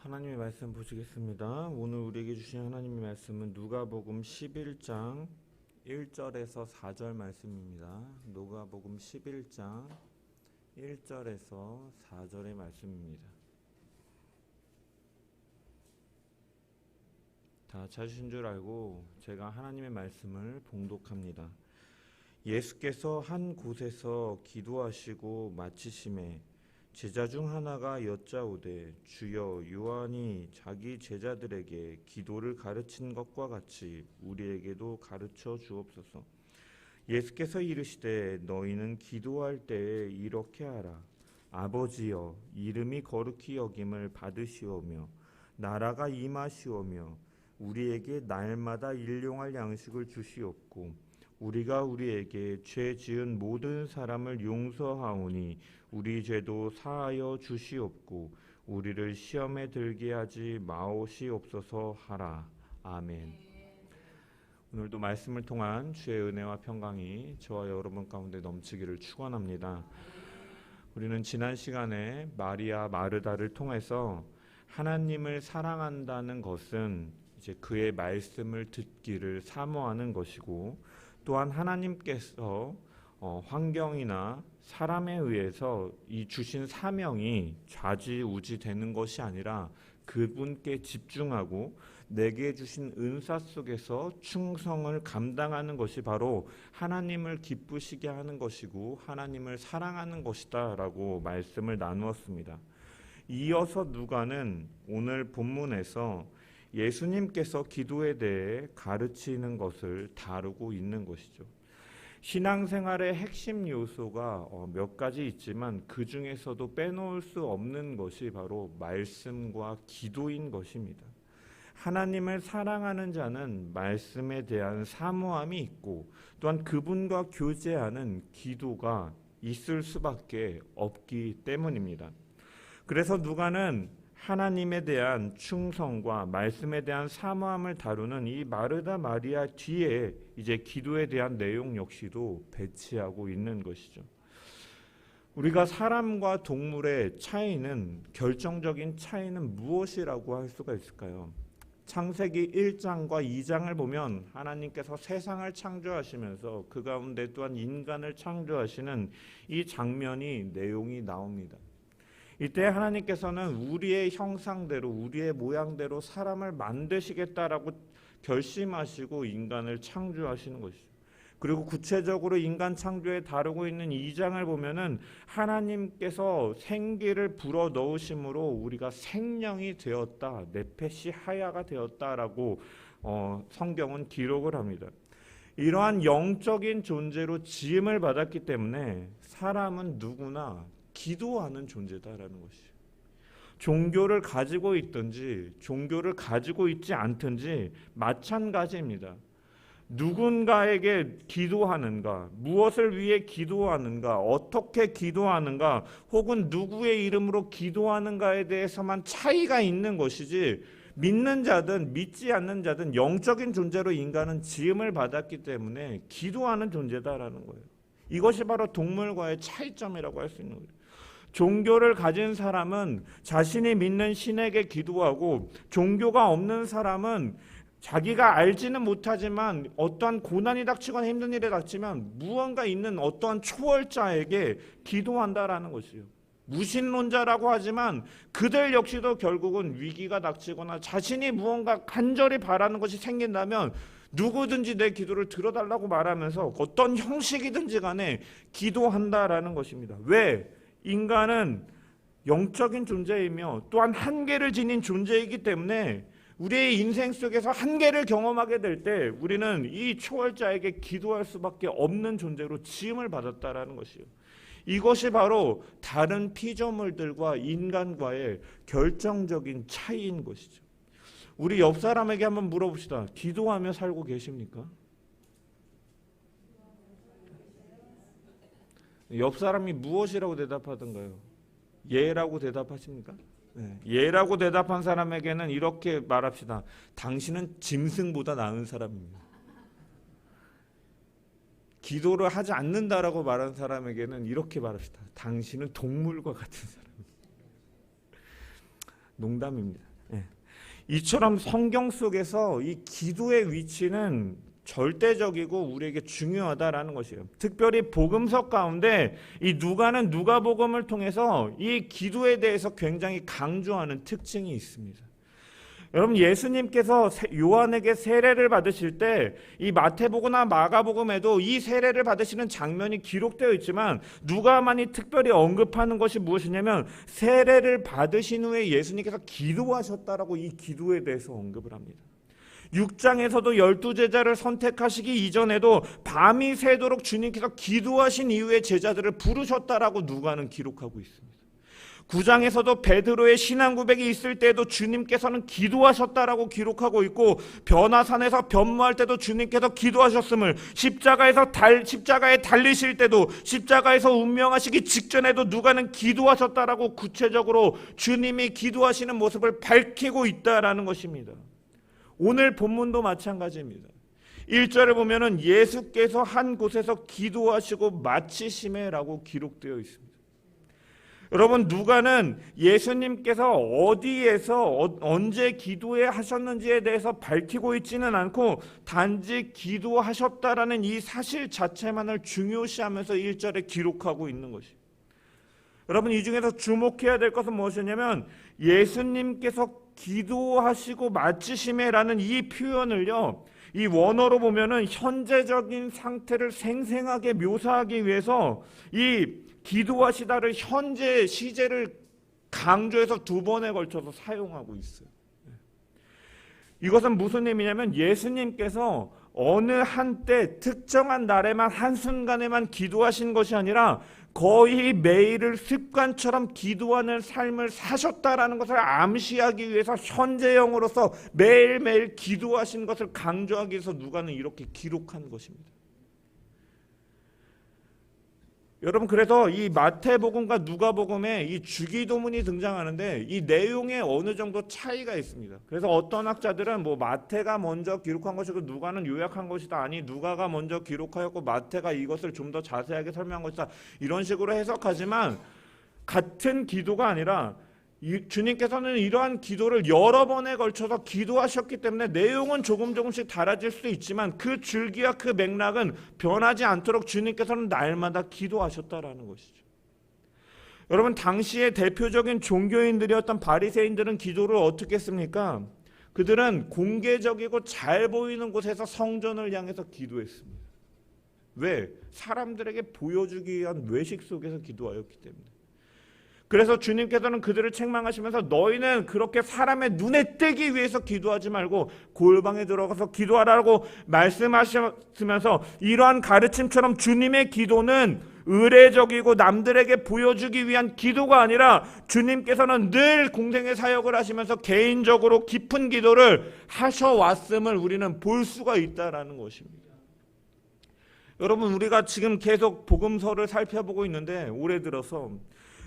하나님의 말씀 보시겠습니다. 오늘 우리에게 주신 하나님의 말씀은 누가복음 11장 1절에서 4절 말씀입니다. 누가복음 11장 1절에서 4절의 말씀입니다. 다 찾으신 줄 알고 제가 하나님의 말씀을 봉독합니다. 예수께서 한 곳에서 기도하시고 마치심에 제자 중 하나가 여짜오되 주여 요한이 자기 제자들에게 기도를 가르친 것과 같이 우리에게도 가르쳐 주옵소서. 예수께서 이르시되 너희는 기도할 때에 이렇게 하라. 아버지여 이름이 거룩히 여김을 받으시오며 나라가 임하시오며 우리에게 날마다 일용할 양식을 주시옵고 우리가 우리에게 죄 지은 모든 사람을 용서하오니 우리 죄도 사하여 주시옵고 우리를 시험에 들게 하지 마오시옵소서 하라. 아멘. 오늘도 말씀을 통한 주의 은혜와 평강이 저와 여러분 가운데 넘치기를 축원합니다. 우리는 지난 시간에 마리아 마르다를 통해서 하나님을 사랑한다는 것은 이제 그의 말씀을 듣기를 사모하는 것이고, 또한 하나님께서 환경이나 사람에 의해서 이 주신 사명이 좌지우지 되는 것이 아니라 그분께 집중하고 내게 주신 은사 속에서 충성을 감당하는 것이 바로 하나님을 기쁘시게 하는 것이고 하나님을 사랑하는 것이다 라고 말씀을 나누었습니다. 이어서 누가는 오늘 본문에서 예수님께서 기도에 대해 가르치는 것을 다루고 있는 것이죠. 신앙생활의 핵심 요소가 몇 가지 있지만 그 중에서도 빼놓을 수 없는 것이 바로 말씀과 기도인 것입니다. 하나님을 사랑하는 자는 말씀에 대한 사모함이 있고 또한 그분과 교제하는 기도가 있을 수밖에 없기 때문입니다. 그래서 누가는 하나님에 대한 충성과 말씀에 대한 사모함을 다루는 이 마르다 마리아 뒤에 이제 기도에 대한 내용 역시도 배치하고 있는 것이죠. 우리가 사람과 동물의 차이는, 결정적인 차이는 무엇이라고 할 수가 있을까요? 창세기 1장과 2장을 보면 하나님께서 세상을 창조하시면서 그 가운데 또한 인간을 창조하시는 이 장면이 내용이 나옵니다. 이때 하나님께서는 우리의 형상대로 우리의 모양대로 사람을 만드시겠다라고 결심하시고 인간을 창조하시는 것이죠. 그리고 구체적으로 인간 창조에 다루고 있는 2장을 보면은 하나님께서 생기를 불어 넣으심으로 우리가 생명이 되었다, 네페시 하야가 되었다라고 성경은 기록을 합니다. 이러한 영적인 존재로 지음을 받았기 때문에 사람은 누구나 기도하는 존재다라는 것이죠. 종교를 가지고 있든지 종교를 가지고 있지 않든지 마찬가지입니다. 누군가에게 기도하는가, 무엇을 위해 기도하는가, 어떻게 기도하는가, 혹은 누구의 이름으로 기도하는가에 대해서만 차이가 있는 것이지, 믿는 자든 믿지 않는 자든 영적인 존재로 인간은 지음을 받았기 때문에 기도하는 존재다라는 거예요. 이것이 바로 동물과의 차이점이라고 할 수 있는 거예요. 종교를 가진 사람은 자신이 믿는 신에게 기도하고, 종교가 없는 사람은 자기가 알지는 못하지만 어떠한 고난이 닥치거나 힘든 일이 닥치면 무언가 있는 어떠한 초월자에게 기도한다라는 것이요. 무신론자라고 하지만 그들 역시도 결국은 위기가 닥치거나 자신이 무언가 간절히 바라는 것이 생긴다면 누구든지 내 기도를 들어달라고 말하면서 어떤 형식이든지 간에 기도한다라는 것입니다. 왜? 인간은 영적인 존재이며 또한 한계를 지닌 존재이기 때문에 우리의 인생 속에서 한계를 경험하게 될 때 우리는 이 초월자에게 기도할 수밖에 없는 존재로 지음을 받았다라는 것이요. 이것이 바로 다른 피조물들과 인간과의 결정적인 차이인 것이죠. 우리 옆 사람에게 한번 물어봅시다. 기도하며 살고 계십니까? 옆 사람이 무엇이라고 대답하던가요? 예라고 대답하십니까? 네. 예라고 대답한 사람에게는 이렇게 말합시다. 당신은 짐승보다 나은 사람입니다. 기도를 하지 않는다라고 말한 사람에게는 이렇게 말합시다. 당신은 동물과 같은 사람입니다. 농담입니다. 이처럼 성경 속에서 이 기도의 위치는 절대적이고 우리에게 중요하다라는 것이에요. 특별히 복음서 가운데 이 누가는 누가복음을 통해서 이 기도에 대해서 굉장히 강조하는 특징이 있습니다. 여러분, 예수님께서 요한에게 세례를 받으실 때 이 마태복음이나 마가복음에도 이 세례를 받으시는 장면이 기록되어 있지만 누가만이 특별히 언급하는 것이 무엇이냐면 세례를 받으신 후에 예수님께서 기도하셨다라고 이 기도에 대해서 언급을 합니다. 6장에서도 12제자를 선택하시기 이전에도 밤이 새도록 주님께서 기도하신 이후에 제자들을 부르셨다라고 누가는 기록하고 있습니다. 9장에서도 베드로의 신앙 고백이 있을 때도 주님께서는 기도하셨다라고 기록하고 있고 변화산에서 변모할 때도 주님께서 기도하셨음을, 십자가에 달리실 때도, 십자가에서 운명하시기 직전에도 누가는 기도하셨다라고 구체적으로 주님이 기도하시는 모습을 밝히고 있다라는 것입니다. 오늘 본문도 마찬가지입니다. 1절을 보면은 예수께서 한 곳에서 기도하시고 마치심에라고 기록되어 있습니다. 여러분, 누가는 예수님께서 어디에서 언제 기도해 하셨는지에 대해서 밝히고 있지는 않고 단지 기도하셨다라는 이 사실 자체만을 중요시하면서 1절에 기록하고 있는 것이에요. 여러분, 이 중에서 주목해야 될 것은 무엇이냐면 예수님께서 기도하시고 마치심에라는 이 표현을요, 이 원어로 보면은 현재적인 상태를 생생하게 묘사하기 위해서 이 기도하시다를 현재 시제를 강조해서 2번에 걸쳐서 사용하고 있어요. 이것은 무슨 의미냐면 예수님께서 어느 한때 특정한 날에만 한순간에만 기도하신 것이 아니라 거의 매일을 습관처럼 기도하는 삶을 사셨다라는 것을 암시하기 위해서 현재형으로서 매일매일 기도하신 것을 강조하기 위해서 누가는 이렇게 기록한 것입니다. 여러분, 그래서 이 마태복음과 누가복음에 이 주기도문이 등장하는데 이 내용에 어느 정도 차이가 있습니다. 그래서 어떤 학자들은 뭐 마태가 먼저 기록한 것이고 누가는 요약한 것이다, 아니 누가가 먼저 기록하였고 마태가 이것을 좀 더 자세하게 설명한 것이다, 이런 식으로 해석하지만 같은 기도가 아니라 주님께서는 이러한 기도를 여러 번에 걸쳐서 기도하셨기 때문에 내용은 조금씩 달라질 수도 있지만 그 줄기와 그 맥락은 변하지 않도록 주님께서는 날마다 기도하셨다라는 것이죠. 여러분, 당시의 대표적인 종교인들이었던 바리새인들은 기도를 어떻게 했습니까? 그들은 공개적이고 잘 보이는 곳에서 성전을 향해서 기도했습니다. 왜? 사람들에게 보여주기 위한 외식 속에서 기도하였기 때문에. 그래서 주님께서는 그들을 책망하시면서 너희는 그렇게 사람의 눈에 띄기 위해서 기도하지 말고 골방에 들어가서 기도하라고 말씀하시면서 이러한 가르침처럼 주님의 기도는 의례적이고 남들에게 보여주기 위한 기도가 아니라 주님께서는 늘 공생의 사역을 하시면서 개인적으로 깊은 기도를 하셔왔음을 우리는 볼 수가 있다라는 것입니다. 여러분, 우리가 지금 계속 복음서를 살펴보고 있는데 올해 들어서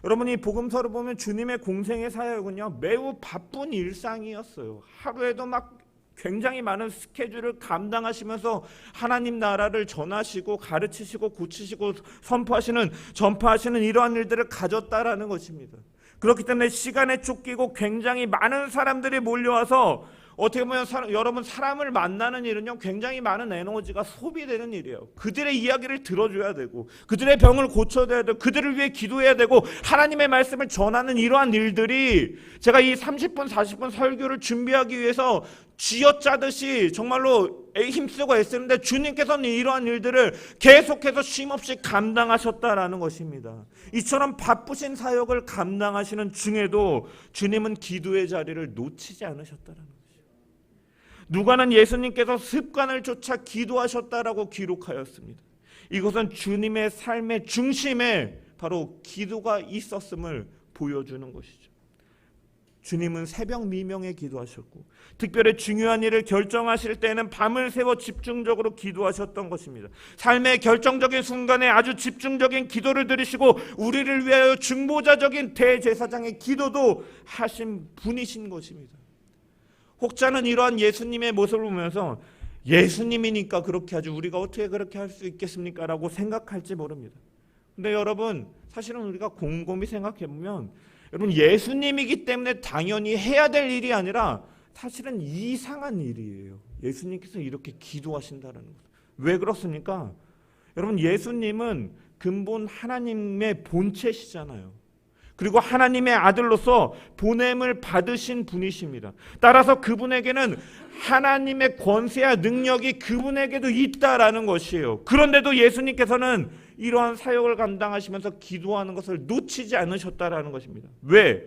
여러분이 복음서를 보면 주님의 공생의 사역은요 매우 바쁜 일상이었어요. 하루에도 막 굉장히 많은 스케줄을 감당하시면서 하나님 나라를 전하시고 가르치시고 고치시고 전파하시는 이러한 일들을 가졌다라는 것입니다. 그렇기 때문에 시간에 쫓기고 굉장히 많은 사람들이 몰려와서 어떻게 보면 여러분, 사람을 만나는 일은요 굉장히 많은 에너지가 소비되는 일이에요. 그들의 이야기를 들어줘야 되고 그들의 병을 고쳐야 되고 그들을 위해 기도해야 되고 하나님의 말씀을 전하는 이러한 일들이 제가 이 30분 40분 설교를 준비하기 위해서 쥐어짜듯이 정말로 힘쓰고 애쓰는데 주님께서는 이러한 일들을 계속해서 쉼없이 감당하셨다라는 것입니다. 이처럼 바쁘신 사역을 감당하시는 중에도 주님은 기도의 자리를 놓치지 않으셨다라는 거예요. 누가는 예수님께서 습관을 쫓아 기도하셨다라고 기록하였습니다. 이것은 주님의 삶의 중심에 바로 기도가 있었음을 보여주는 것이죠. 주님은 새벽 미명에 기도하셨고 특별히 중요한 일을 결정하실 때는 밤을 새워 집중적으로 기도하셨던 것입니다. 삶의 결정적인 순간에 아주 집중적인 기도를 드리시고 우리를 위하여 중보자적인 대제사장의 기도도 하신 분이신 것입니다. 혹자는 이러한 예수님의 모습을 보면서 예수님이니까 그렇게 하지 우리가 어떻게 그렇게 할 수 있겠습니까? 라고 생각할지 모릅니다. 근데 여러분, 사실은 우리가 곰곰이 생각해보면 여러분, 예수님이기 때문에 당연히 해야 될 일이 아니라 사실은 이상한 일이에요. 예수님께서 이렇게 기도하신다는 것. 왜 그렇습니까? 여러분, 예수님은 근본 하나님의 본체시잖아요. 그리고 하나님의 아들로서 보냄을 받으신 분이십니다. 따라서 그분에게는 하나님의 권세와 능력이 그분에게도 있다라는 것이에요. 그런데도 예수님께서는 이러한 사역을 감당하시면서 기도하는 것을 놓치지 않으셨다라는 것입니다. 왜?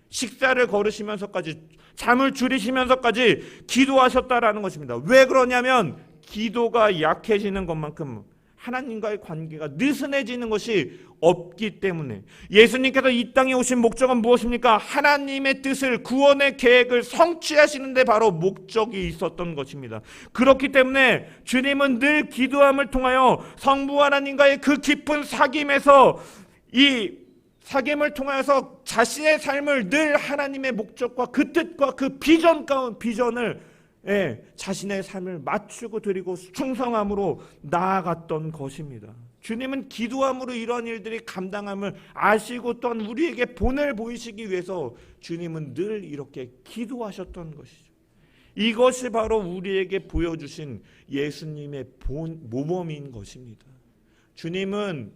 식사를 거르시면서까지, 잠을 줄이시면서까지 기도하셨다라는 것입니다. 왜 그러냐면 기도가 약해지는 것만큼 하나님과의 관계가 느슨해지는 것이 없기 때문에. 예수님께서 이 땅에 오신 목적은 무엇입니까? 하나님의 뜻을, 구원의 계획을 성취하시는 데 바로 목적이 있었던 것입니다. 그렇기 때문에 주님은 늘 기도함을 통하여 성부 하나님과의 그 깊은 사귐에서, 이 사귐을 통하여서 자신의 삶을 늘 하나님의 목적과 그 뜻과 그 비전을 자신의 삶을 맞추고 드리고 충성함으로 나아갔던 것입니다. 주님은 기도함으로 이러한 일들이 감당함을 아시고 또한 우리에게 본을 보이시기 위해서 주님은 늘 이렇게 기도하셨던 것이죠. 이것이 바로 우리에게 보여주신 예수님의 모범인 것입니다. 주님은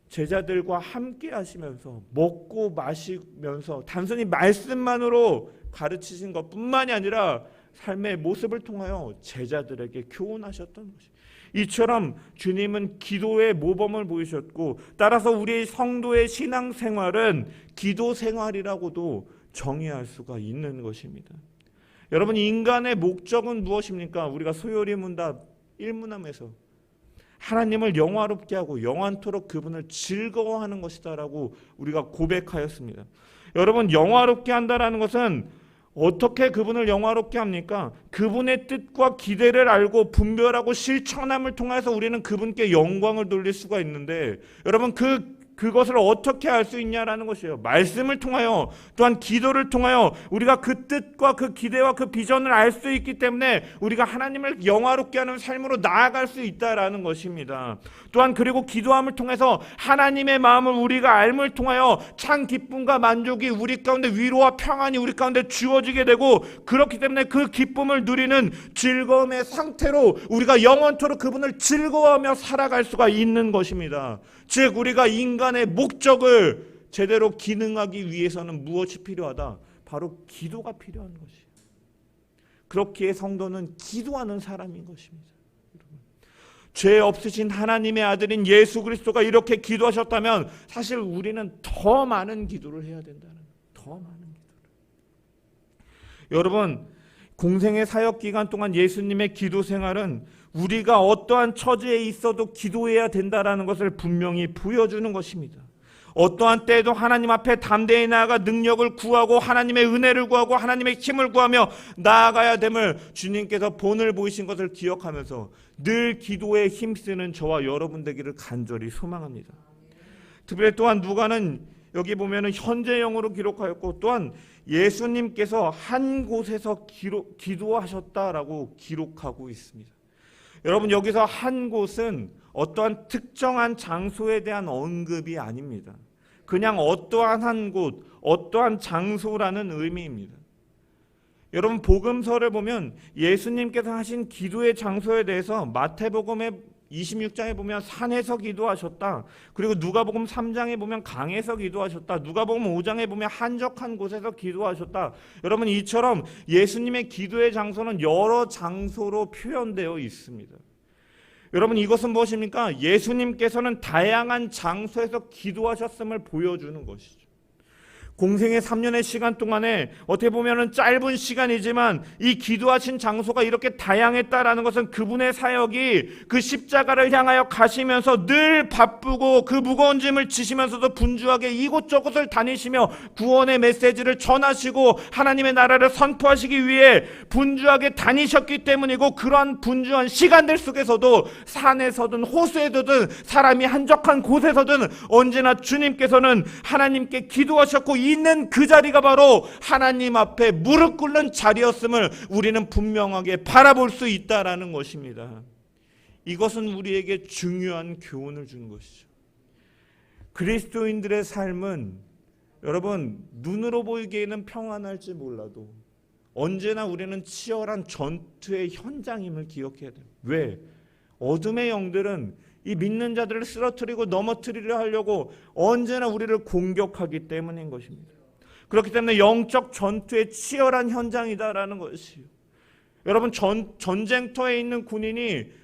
제자들과 함께 하시면서 먹고 마시면서 단순히 말씀만으로 가르치신 것뿐만이 아니라 삶의 모습을 통하여 제자들에게 교훈하셨던 것이. 이처럼 주님은 기도의 모범을 보이셨고, 따라서 우리 성도의 신앙생활은 기도 생활이라고도 정의할 수가 있는 것입니다. 여러분, 인간의 목적은 무엇입니까? 우리가 소요리 문답 1문함에서 하나님을 영화롭게 하고 영원토록 그분을 즐거워하는 것이다라고 우리가 고백하였습니다. 여러분, 영화롭게 한다라는 것은 어떻게 그분을 영화롭게 합니까? 그분의 뜻과 기대를 알고 분별하고 실천함을 통해서 우리는 그분께 영광을 돌릴 수가 있는데, 여러분, 그것을 어떻게 알 수 있냐라는 것이에요. 말씀을 통하여, 또한 기도를 통하여 우리가 그 뜻과 그 기대와 그 비전을 알 수 있기 때문에 우리가 하나님을 영화롭게 하는 삶으로 나아갈 수 있다라는 것입니다. 또한 그리고 기도함을 통해서 하나님의 마음을 우리가 알음을 통하여 참 기쁨과 만족이 우리 가운데, 위로와 평안이 우리 가운데 주어지게 되고, 그렇기 때문에 그 기쁨을 누리는 즐거움의 상태로 우리가 영원토록 그분을 즐거워하며 살아갈 수가 있는 것입니다. 즉, 우리가 인간의 목적을 제대로 기능하기 위해서는 무엇이 필요하다? 바로 기도가 필요한 것이에요. 그렇기에 성도는 기도하는 사람인 것입니다. 죄 없으신 하나님의 아들인 예수 그리스도가 이렇게 기도하셨다면 사실 우리는 더 많은 기도를 해야 된다는 거예요. 더 많은 기도를. 여러분, 공생의 사역 기간 동안 예수님의 기도 생활은 우리가 어떠한 처지에 있어도 기도해야 된다라는 것을 분명히 보여주는 것입니다. 어떠한 때에도 하나님 앞에 담대히 나아가 능력을 구하고 하나님의 은혜를 구하고 하나님의 힘을 구하며 나아가야 됨을 주님께서 본을 보이신 것을 기억하면서 늘 기도에 힘쓰는 저와 여러분 되기를 간절히 소망합니다. 특별히 또한 누가는 여기 보면은 현재형으로 기록하였고, 또한 예수님께서 한 곳에서 기도하셨다라고 기록하고 있습니다. 여러분, 여기서 한 곳은 어떠한 특정한 장소에 대한 언급이 아닙니다. 그냥 어떠한 한 곳, 어떠한 장소라는 의미입니다. 여러분, 복음서를 보면 예수님께서 하신 기도의 장소에 대해서 마태복음의 26장에 보면 산에서 기도하셨다. 그리고 누가복음 3장에 보면 강에서 기도하셨다. 누가복음 5장에 보면 한적한 곳에서 기도하셨다. 여러분, 이처럼 예수님의 기도의 장소는 여러 장소로 표현되어 있습니다. 여러분, 이것은 무엇입니까? 예수님께서는 다양한 장소에서 기도하셨음을 보여주는 것이죠. 공생의 3년의 시간 동안에 어떻게 보면 짧은 시간이지만 이 기도하신 장소가 이렇게 다양했다라는 것은 그분의 사역이 그 십자가를 향하여 가시면서 늘 바쁘고 그 무거운 짐을 지시면서도 분주하게 이곳저곳을 다니시며 구원의 메시지를 전하시고 하나님의 나라를 선포하시기 위해 분주하게 다니셨기 때문이고, 그러한 분주한 시간들 속에서도 산에서든 호수에서든 사람이 한적한 곳에서든 언제나 주님께서는 하나님께 기도하셨고, 있는 그 자리가 바로 하나님 앞에 무릎 꿇는 자리였음을 우리는 분명하게 바라볼 수 있다라는 것입니다. 이것은 우리에게 중요한 교훈을 주는 것이죠. 그리스도인들의 삶은 여러분, 눈으로 보이기에는 평안할지 몰라도 언제나 우리는 치열한 전투의 현장임을 기억해야 돼요. 왜? 어둠의 영들은 이 믿는 자들을 쓰러뜨리고 넘어뜨리려 하려고 언제나 우리를 공격하기 때문인 것입니다. 그렇기 때문에 영적 전투의 치열한 현장이다라는 것이요. 여러분, 전쟁터에 있는 군인이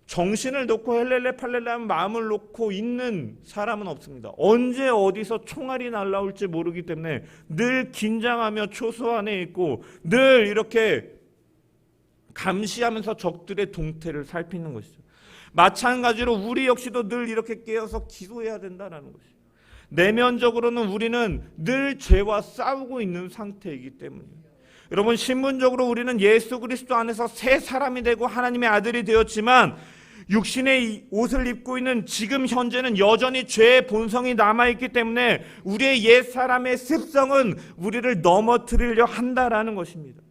정신을 놓고 헬렐레 팔렐레 하는 마음을 놓고 있는 사람은 없습니다. 언제 어디서 총알이 날라올지 모르기 때문에 늘 긴장하며 초소 안에 있고 늘 이렇게 감시하면서 적들의 동태를 살피는 것이죠. 마찬가지로 우리 역시도 늘 이렇게 깨어서 기도해야 된다는 것이죠. 내면적으로는 우리는 늘 죄와 싸우고 있는 상태이기 때문이에요. 여러분, 신분적으로 우리는 예수 그리스도 안에서 새 사람이 되고 하나님의 아들이 되었지만 육신의 옷을 입고 있는 지금 현재는 여전히 죄의 본성이 남아있기 때문에 우리의 옛사람의 습성은 우리를 넘어뜨리려 한다라는 것입니다.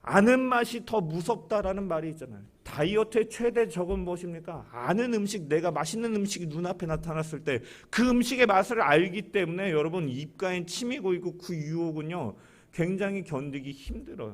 아는 맛이 더 무섭다라는 말이 있잖아요. 다이어트의 최대 적은 무엇입니까? 아는 음식, 내가 맛있는 음식이 눈앞에 나타났을 때 그 음식의 맛을 알기 때문에 여러분 입가에 침이 고이고 그 유혹은요 굉장히 견디기 힘들어요.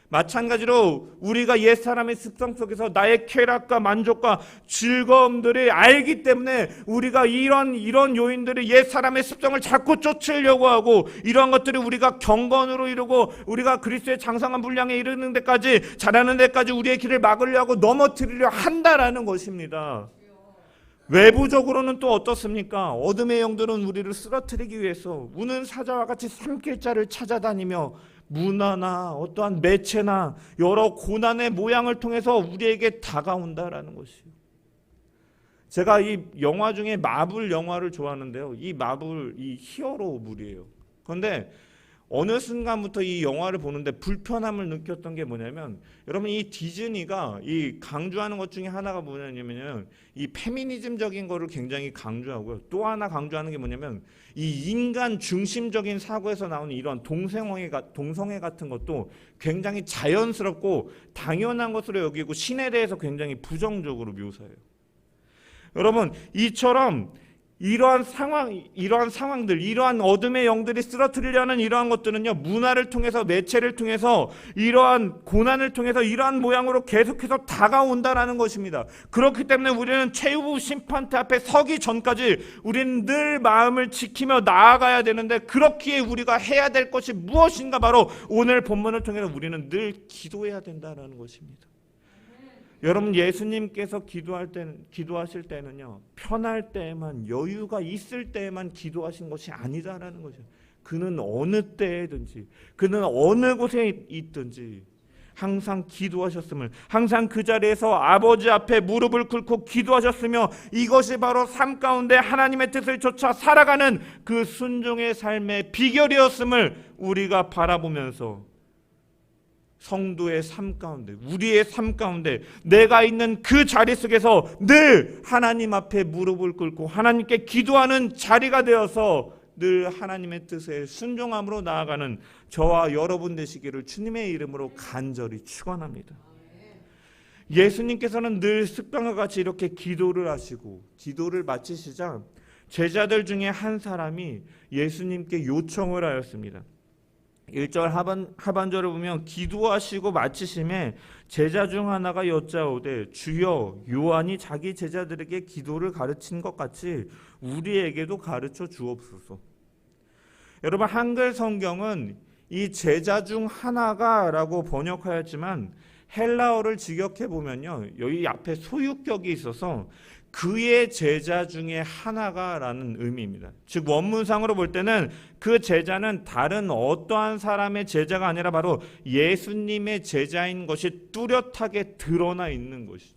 마찬가지로 우리가 옛사람의 습성 속에서 나의 쾌락과 만족과 즐거움들을 알기 때문에 우리가 이런 요인들을 옛사람의 습성을 자꾸 쫓으려고 하고 이러한 것들을 우리가 경건으로 이루고 우리가 그리스도의 장성한 분량에 이르는 데까지 자라는 데까지 우리의 길을 막으려고 넘어뜨리려 한다라는 것입니다. 외부적으로는 또 어떻습니까? 어둠의 영들은 우리를 쓰러뜨리기 위해서 우는 사자와 같이 산길자를 찾아다니며 문화나 어떠한 매체나 여러 고난의 모양을 통해서 우리에게 다가온다라는 것이에요. 제가 이 영화 중에 마블 영화를 좋아하는데요. 이 마블, 이 히어로물이에요. 그런데 어느 순간부터 이 영화를 보는데 불편함을 느꼈던 게 뭐냐면, 여러분 이 디즈니가 이 강조하는 것 중에 하나가 뭐냐면요, 이 페미니즘적인 거를 굉장히 강조하고요. 또 하나 강조하는 게 뭐냐면 이 인간 중심적인 사고에서 나오는 이런 동성애 같은 것도 굉장히 자연스럽고 당연한 것으로 여기고 신에 대해서 굉장히 부정적으로 묘사해요. 여러분, 이처럼 이러한 상황들, 이러한 어둠의 영들이 쓰러뜨리려는 이러한 것들은요, 문화를 통해서, 매체를 통해서, 이러한 고난을 통해서 이러한 모양으로 계속해서 다가온다라는 것입니다. 그렇기 때문에 우리는 최후 심판대 앞에 서기 전까지 우리는 늘 마음을 지키며 나아가야 되는데, 그렇기에 우리가 해야 될 것이 무엇인가, 바로 오늘 본문을 통해서 우리는 늘 기도해야 된다는 것입니다. 여러분, 예수님께서 기도하실 때는요, 편할 때에만, 여유가 있을 때에만 기도하신 것이 아니다라는 거죠. 그는 어느 때든지, 그는 어느 곳에 있든지 항상 기도하셨음을, 항상 그 자리에서 아버지 앞에 무릎을 꿇고 기도하셨으며, 이것이 바로 삶 가운데 하나님의 뜻을 쫓아 살아가는 그 순종의 삶의 비결이었음을 우리가 바라보면서 성도의 삶 가운데, 우리의 삶 가운데 내가 있는 그 자리 속에서 늘 하나님 앞에 무릎을 꿇고 하나님께 기도하는 자리가 되어서 늘 하나님의 뜻에 순종함으로 나아가는 저와 여러분 되시기를 주님의 이름으로 간절히 축원합니다. 예수님께서는 늘 습관과 같이 이렇게 기도를 하시고, 기도를 마치시자 제자들 중에 한 사람이 예수님께 요청을 하였습니다. 1절 하반절을 보면 기도하시고 마치심에 제자 중 하나가 여짜오되, 주여, 요한이 자기 제자들에게 기도를 가르친 것 같이 우리에게도 가르쳐 주옵소서. 여러분, 한글 성경은 이 제자 중 하나가 라고 번역하였지만 헬라어를 직역해 보면요, 여기 앞에 소유격이 있어서 그의 제자 중에 하나가 라는 의미입니다. 즉 원문상으로 볼 때는 그 제자는 다른 어떠한 사람의 제자가 아니라 바로 예수님의 제자인 것이 뚜렷하게 드러나 있는 것이죠.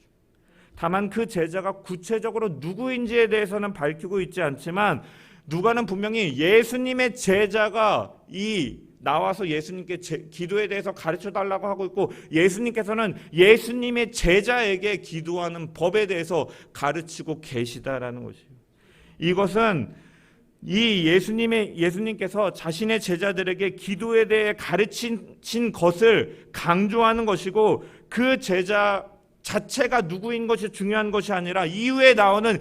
다만 그 제자가 구체적으로 누구인지에 대해서는 밝히고 있지 않지만 누가는 분명히 예수님의 제자가 나와서 예수님께 기도에 대해서 가르쳐 달라고 하고 있고, 예수님께서는 예수님의 제자에게 기도하는 법에 대해서 가르치고 계시다라는 것이에요. 이것은 예수님께서 자신의 제자들에게 기도에 대해 가르친 것을 강조하는 것이고, 그 제자 자체가 누구인 것이 중요한 것이 아니라 이후에 나오는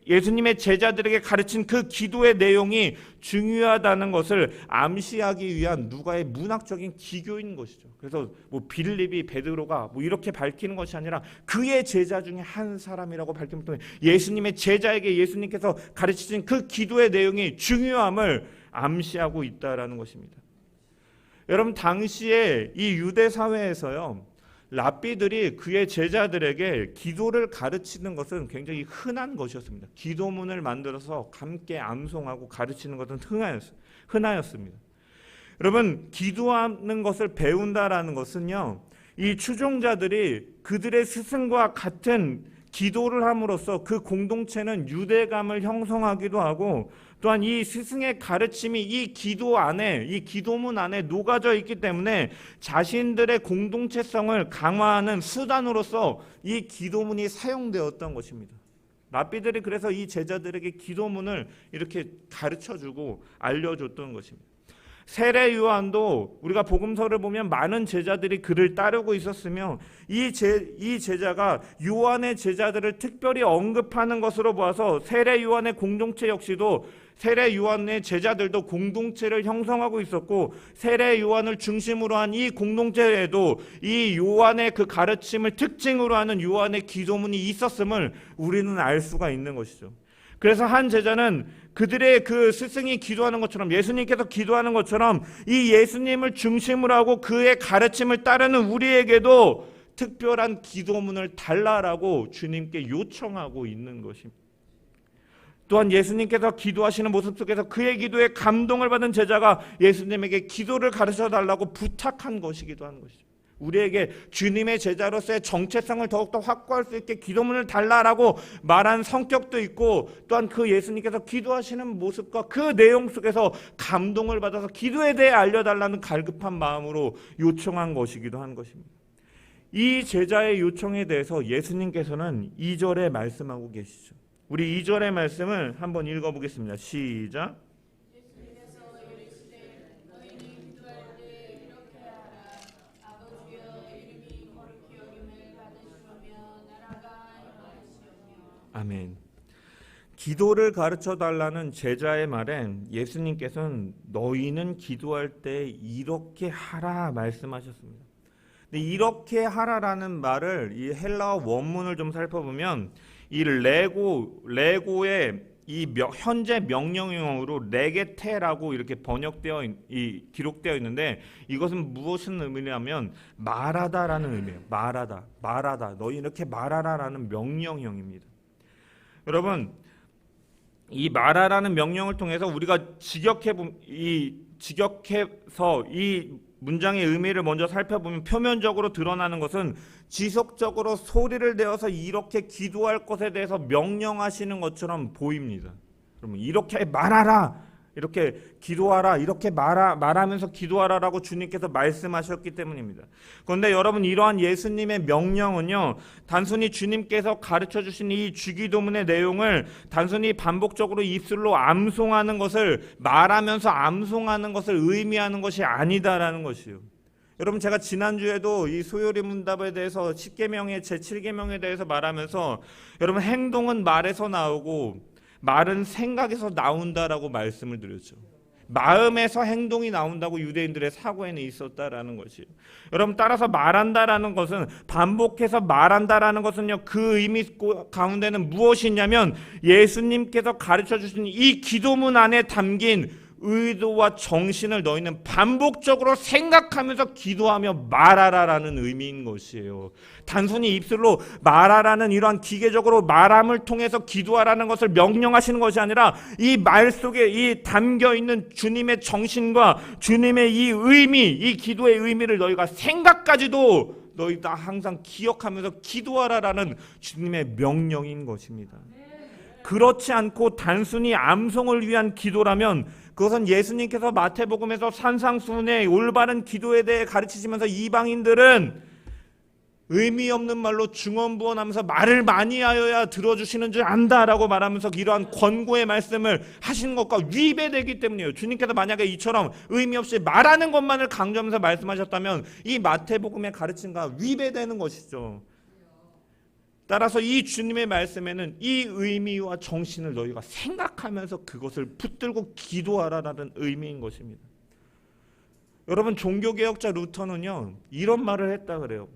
예수님의 제자들에게 가르친 그 기도의 내용이 중요하다는 것을 암시하기 위한 누가의 문학적인 기교인 것이죠. 그래서 뭐 빌립이 베드로가 뭐 이렇게 밝히는 것이 아니라 그의 제자 중에 한 사람이라고 밝힘을 통해 예수님의 제자에게 예수님께서 가르치신 그 기도의 내용이 중요함을 암시하고 있다라는 것입니다. 여러분, 당시에 이 유대 사회에서요, 랍비들이 그의 제자들에게 기도를 가르치는 것은 굉장히 흔한 것이었습니다. 기도문을 만들어서 함께 암송하고 가르치는 것은 흔하였습니다. 여러분, 기도하는 것을 배운다라는 것은요, 이 추종자들이 그들의 스승과 같은 기도를 함으로써 그 공동체는 유대감을 형성하기도 하고, 또한 이 스승의 가르침이 이 기도 안에, 이 기도문 안에 녹아져 있기 때문에 자신들의 공동체성을 강화하는 수단으로서 이 기도문이 사용되었던 것입니다. 랍비들이 그래서 이 제자들에게 기도문을 이렇게 가르쳐주고 알려줬던 것입니다. 세례 요한도 우리가 복음서를 보면 많은 제자들이 그를 따르고 있었으며 이 제자가 요한의 제자들을 특별히 언급하는 것으로 보아서 세례 요한의 공동체 역시도 세례 요한의 제자들도 공동체를 형성하고 있었고, 세례 요한을 중심으로 한 이 공동체에도 이 요한의 그 가르침을 특징으로 하는 요한의 기도문이 있었음을 우리는 알 수가 있는 것이죠. 그래서 한 제자는 그들의 그 스승이 기도하는 것처럼, 예수님께서 기도하는 것처럼 이 예수님을 중심으로 하고 그의 가르침을 따르는 우리에게도 특별한 기도문을 달라라고 주님께 요청하고 있는 것입니다. 또한 예수님께서 기도하시는 모습 속에서 그의 기도에 감동을 받은 제자가 예수님에게 기도를 가르쳐 달라고 부탁한 것이기도 하는 것이죠. 우리에게 주님의 제자로서의 정체성을 더욱더 확고할 수 있게 기도문을 달라라고 말한 성격도 있고, 또한 그 예수님께서 기도하시는 모습과 그 내용 속에서 감동을 받아서 기도에 대해 알려달라는 갈급한 마음으로 요청한 것이기도 한 것입니다. 이 제자의 요청에 대해서 예수님께서는 2절에 말씀하고 계시죠. 우리 2절의 말씀을 한번 읽어보겠습니다. 시작. 아멘. 기도를 가르쳐 달라는 제자의 말엔 예수님께서는 너희는 기도할 때 이렇게 하라 말씀하셨습니다. 근데 이렇게 하라라는 말을 이 헬라어 원문을 좀 살펴보면 이 레고의 이 현재 명령형으로 레게테라고 이렇게 기록되어 있는데, 이것은 무엇을 의미냐면 말하다라는 의미예요. 말하다. 너희 이렇게 말하라라는 명령형입니다. 여러분, 이 말하라는 명령을 통해서 우리가 직역해서 이 문장의 의미를 먼저 살펴보면 표면적으로 드러나는 것은 지속적으로 소리를 내어서 이렇게 기도할 것에 대해서 명령하시는 것처럼 보입니다. 그러면 이렇게 말하라, 이렇게 기도하라, 이렇게 말하면서 기도하라라고 주님께서 말씀하셨기 때문입니다. 그런데 여러분, 이러한 예수님의 명령은요, 단순히 주님께서 가르쳐 주신 이 주기도문의 내용을 단순히 반복적으로 입술로 암송하는 것을, 말하면서 암송하는 것을 의미하는 것이 아니다라는 것이요. 여러분, 제가 지난주에도 이 소요리 문답에 대해서 10계명의 제7계명에 대해서 말하면서 여러분, 행동은 말에서 나오고 말은 생각에서 나온다라고 말씀을 드렸죠. 마음에서 행동이 나온다고 유대인들의 사고에는 있었다라는 것이에요. 여러분, 따라서 말한다라는 것은, 반복해서 말한다라는 것은요, 그 의미 가운데는 무엇이냐면 예수님께서 가르쳐 주신 이 기도문 안에 담긴 의도와 정신을 너희는 반복적으로 생각하면서 기도하며 말하라라는 의미인 것이에요. 단순히 입술로 말하라는 이러한 기계적으로 말함을 통해서 기도하라는 것을 명령하시는 것이 아니라 이 말 속에 이 담겨있는 주님의 정신과 주님의 이 의미, 이 기도의 의미를 너희가 생각까지도 너희 다 항상 기억하면서 기도하라라는 주님의 명령인 것입니다. 그렇지 않고 단순히 암송을 위한 기도라면 그것은 예수님께서 마태복음에서 산상수훈의 올바른 기도에 대해 가르치시면서 이방인들은 의미 없는 말로 중언부언하면서 말을 많이 하여야 들어주시는 줄 안다라고 말하면서 이러한 권고의 말씀을 하신 것과 위배되기 때문이에요. 주님께서 만약에 이처럼 의미 없이 말하는 것만을 강조하면서 말씀하셨다면 이 마태복음의 가르침과 위배되는 것이죠. 따라서 이 주님의 말씀에는 이 의미와 정신을 너희가 생각하면서 그것을 붙들고 기도하라라는 의미인 것입니다. 여러분, 종교개혁자 루터는요 이런 말을 했다 그래요.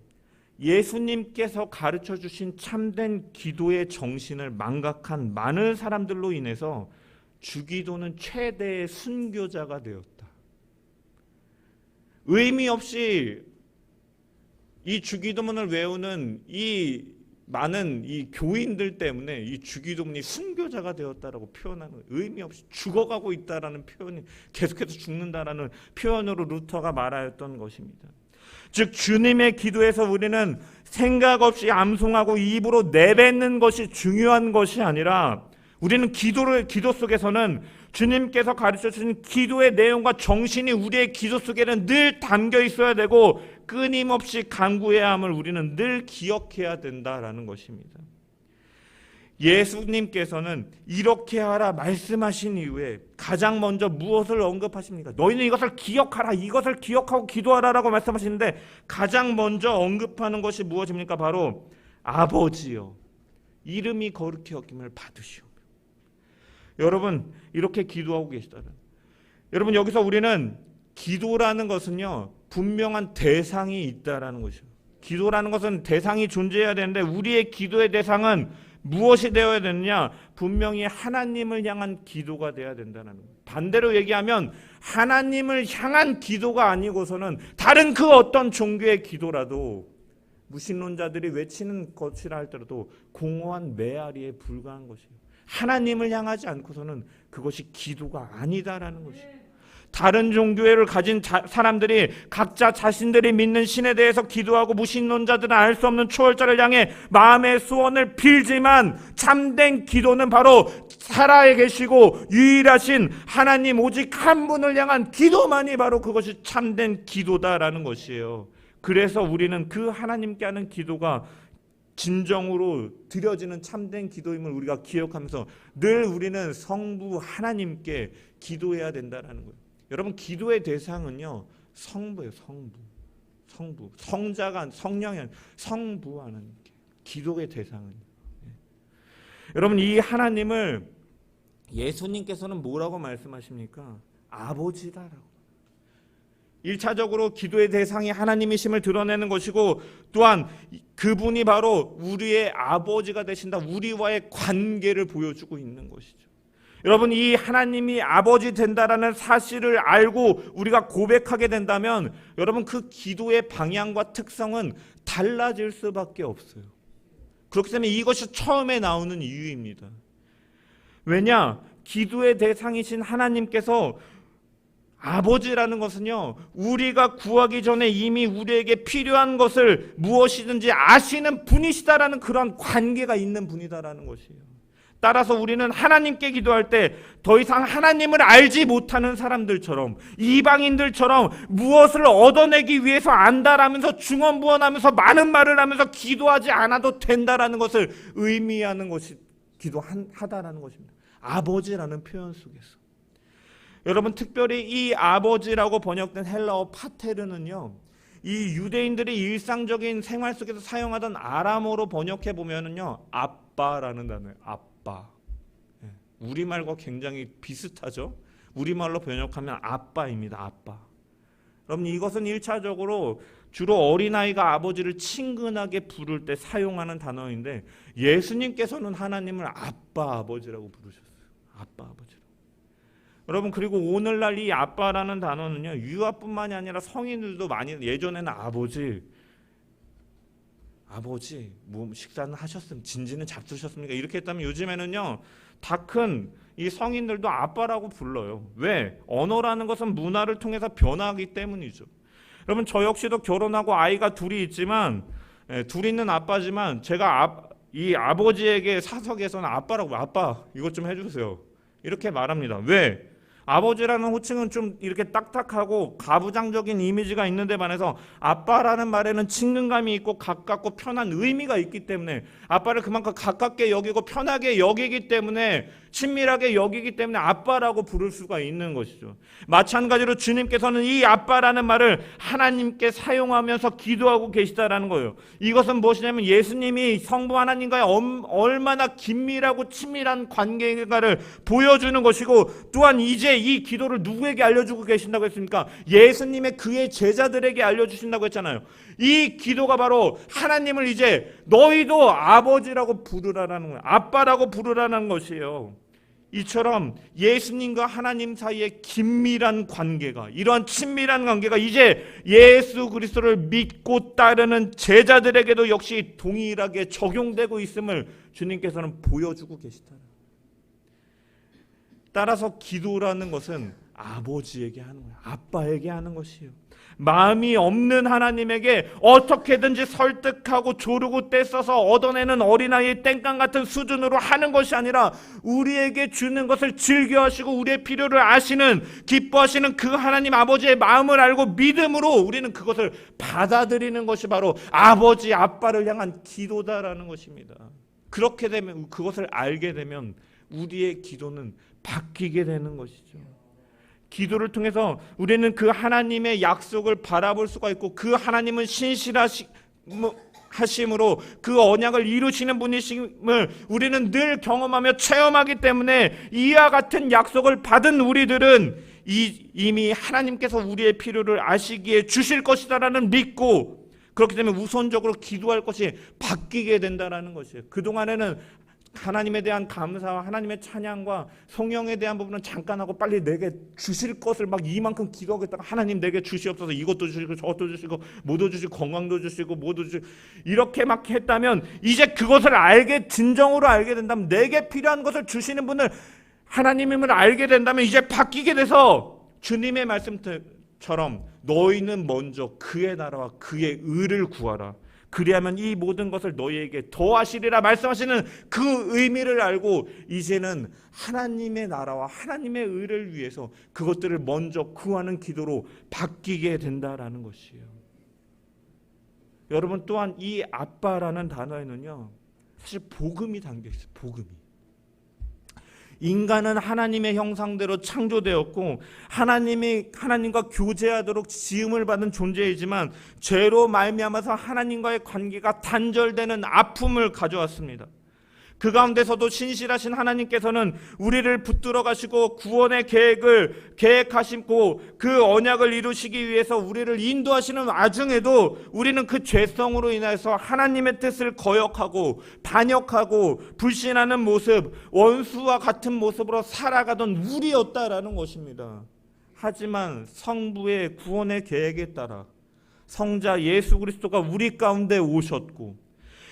예수님께서 가르쳐 주신 참된 기도의 정신을 망각한 많은 사람들로 인해서 주기도는 최대의 순교자가 되었다. 의미 없이 이 주기도문을 외우는 이 많은 이 교인들 때문에 이 주기도문이 순교자가 되었다라고 표현하는 거예요. 의미 없이 죽어가고 있다라는 표현이, 계속해서 죽는다라는 표현으로 루터가 말하였던 것입니다. 즉 주님의 기도에서 우리는 생각 없이 암송하고 입으로 내뱉는 것이 중요한 것이 아니라, 우리는 기도 속에서는 주님께서 가르쳐 주신 기도의 내용과 정신이 우리의 기도 속에는 늘 담겨 있어야 되고 끊임없이 간구해야 함을 우리는 늘 기억해야 된다라는 것입니다. 예수님께서는 이렇게 하라 말씀하신 이후에 가장 먼저 무엇을 언급하십니까? 너희는 이것을 기억하라, 이것을 기억하고 기도하라라고 말씀하시는데 가장 먼저 언급하는 것이 무엇입니까? 바로 아버지여 이름이 거룩히 여김을 받으시오. 여러분, 이렇게 기도하고 계시다는, 여러분 여기서 우리는 기도라는 것은요 분명한 대상이 있다라는 것이죠. 기도라는 것은 대상이 존재해야 되는데 우리의 기도의 대상은 무엇이 되어야 되느냐? 분명히 하나님을 향한 기도가 되어야 된다는 거예요. 반대로 얘기하면 하나님을 향한 기도가 아니고서는 다른 그 어떤 종교의 기도라도, 무신론자들이 외치는 것이라 할지라도 공허한 메아리에 불과한 것이에요. 하나님을 향하지 않고서는 그것이 기도가 아니다라는 것이에요. 다른 종교를 가진 사람들이 각자 자신들이 믿는 신에 대해서 기도하고, 무신론자들은 알 수 없는 초월자를 향해 마음의 소원을 빌지만 참된 기도는 바로 살아 계시고 유일하신 하나님 오직 한 분을 향한 기도만이 바로 그것이 참된 기도다라는 것이에요. 그래서 우리는 그 하나님께 하는 기도가 진정으로 드려지는 참된 기도임을 우리가 기억하면서 늘 우리는 성부 하나님께 기도해야 된다는 거예요. 여러분, 기도의 대상은요 성부예요. 성부. 성자가 성령이 아니라 성부 하나님께 기도의 대상은. 여러분, 이 하나님을 예수님께서는 뭐라고 말씀하십니까? 아버지다라고. 1차적으로 기도의 대상이 하나님이심을 드러내는 것이고, 또한 그분이 바로 우리의 아버지가 되신다, 우리와의 관계를 보여주고 있는 것이죠. 여러분, 이 하나님이 아버지 된다라는 사실을 알고 우리가 고백하게 된다면 여러분 그 기도의 방향과 특성은 달라질 수밖에 없어요. 그렇기 때문에 이것이 처음에 나오는 이유입니다. 왜냐? 기도의 대상이신 하나님께서 아버지라는 것은요 우리가 구하기 전에 이미 우리에게 필요한 것을 무엇이든지 아시는 분이시다라는 그런 관계가 있는 분이다라는 것이에요. 따라서 우리는 하나님께 기도할 때 더 이상 하나님을 알지 못하는 사람들처럼, 이방인들처럼 무엇을 얻어내기 위해서 안다라면서 중언부언하면서 많은 말을 하면서 기도하지 않아도 된다라는 것을 의미하는 것이 기도하다라는 것입니다. 아버지라는 표현 속에서. 여러분, 특별히 이 아버지라고 번역된 헬라어 파테르는요 이 유대인들이 일상적인 생활 속에서 사용하던 아람어로 번역해 보면은요 아빠라는 단어예요. 아빠. 우리말과 굉장히 비슷하죠. 우리말로 번역하면 아빠입니다. 아빠. 그럼 이것은 1차적으로 주로 어린아이가 아버지를 친근하게 부를 때 사용하는 단어인데, 예수님께서는 하나님을 아빠 아버지라고 부르셨어요. 아빠 아버지. 여러분, 그리고 오늘날 이 아빠라는 단어는요 유아뿐만이 아니라 성인들도 많이, 예전에는 아버지 뭐 식사는 하셨습니까? 진지는 잡수셨습니까? 이렇게 했다면 요즘에는요 다 큰 이 성인들도 아빠라고 불러요. 왜? 언어라는 것은 문화를 통해서 변화하기 때문이죠. 여러분, 저 역시도 결혼하고 아이가 둘이 있지만, 둘이 있는 아빠지만 제가 이 아버지에게 사석에서는 아빠라고, 아빠 이것 좀 해주세요 이렇게 말합니다. 왜? 아버지라는 호칭은 좀 이렇게 딱딱하고 가부장적인 이미지가 있는데 반해서 아빠라는 말에는 친근감이 있고 가깝고 편한 의미가 있기 때문에, 아빠를 그만큼 가깝게 여기고 편하게 여기기 때문에 친밀하게 여기기 때문에 아빠라고 부를 수가 있는 것이죠. 마찬가지로 주님께서는 이 아빠라는 말을 하나님께 사용하면서 기도하고 계시다라는 거예요. 이것은 무엇이냐면 예수님이 성부 하나님과의 얼마나 긴밀하고 친밀한 관계인가를 보여주는 것이고, 또한 이제 이 기도를 누구에게 알려주고 계신다고 했습니까? 예수님의 그의 제자들에게 알려주신다고 했잖아요. 이 기도가 바로 하나님을 이제 너희도 아버지라고 부르라는 거예요. 아빠라고 부르라는 것이에요. 이처럼 예수님과 하나님 사이의 긴밀한 관계가, 이러한 친밀한 관계가 이제 예수 그리스도를 믿고 따르는 제자들에게도 역시 동일하게 적용되고 있음을 주님께서는 보여주고 계시다. 따라서 기도라는 것은 아버지에게 하는 거예요. 아빠에게 하는 것이에요. 마음이 없는 하나님에게 어떻게든지 설득하고 조르고 떼써서 얻어내는 어린아이의 땡깡 같은 수준으로 하는 것이 아니라, 우리에게 주는 것을 즐겨하시고 우리의 필요를 아시는, 기뻐하시는 그 하나님 아버지의 마음을 알고 믿음으로 우리는 그것을 받아들이는 것이 바로 아버지, 아빠를 향한 기도다라는 것입니다. 그렇게 되면, 그것을 알게 되면 우리의 기도는 바뀌게 되는 것이죠. 기도를 통해서 우리는 그 하나님의 약속을 바라볼 수가 있고, 그 하나님은 신실하심으로 그 언약을 이루시는 분이심을 우리는 늘 경험하며 체험하기 때문에, 이와 같은 약속을 받은 우리들은 이미 하나님께서 우리의 필요를 아시기에 주실 것이다라는 믿고, 그렇기 때문에 우선적으로 기도할 것이 바뀌게 된다라는 것이에요. 그동안에는 하나님에 대한 감사와 하나님의 찬양과 성령에 대한 부분은 잠깐 하고 빨리 내게 주실 것을 막 이만큼 기도하겠다가, 하나님 내게 주시옵소서, 이것도 주시고 저것도 주시고 뭐도 주시고 건강도 주시고 뭐도 주시고, 이렇게 막 했다면, 이제 그것을 진정으로 알게 된다면, 내게 필요한 것을 주시는 분을 하나님임을 알게 된다면, 이제 바뀌게 돼서 주님의 말씀처럼 너희는 먼저 그의 나라와 그의 의를 구하라, 그리하면 이 모든 것을 너희에게 더하시리라 말씀하시는 그 의미를 알고, 이제는 하나님의 나라와 하나님의 의를 위해서 그것들을 먼저 구하는 기도로 바뀌게 된다라는 것이에요. 여러분, 또한 이 아빠라는 단어에는요, 사실 복음이 담겨 있어요. 복음이. 인간은 하나님의 형상대로 창조되었고 하나님과 교제하도록 지음을 받은 존재이지만, 죄로 말미암아서 하나님과의 관계가 단절되는 아픔을 가져왔습니다. 그 가운데서도 신실하신 하나님께서는 우리를 붙들어 가시고 구원의 계획을 계획하시고 그 언약을 이루시기 위해서 우리를 인도하시는 와중에도, 우리는 그 죄성으로 인해서 하나님의 뜻을 거역하고 반역하고 불신하는 모습, 원수와 같은 모습으로 살아가던 우리였다라는 것입니다. 하지만 성부의 구원의 계획에 따라 성자 예수 그리스도가 우리 가운데 오셨고,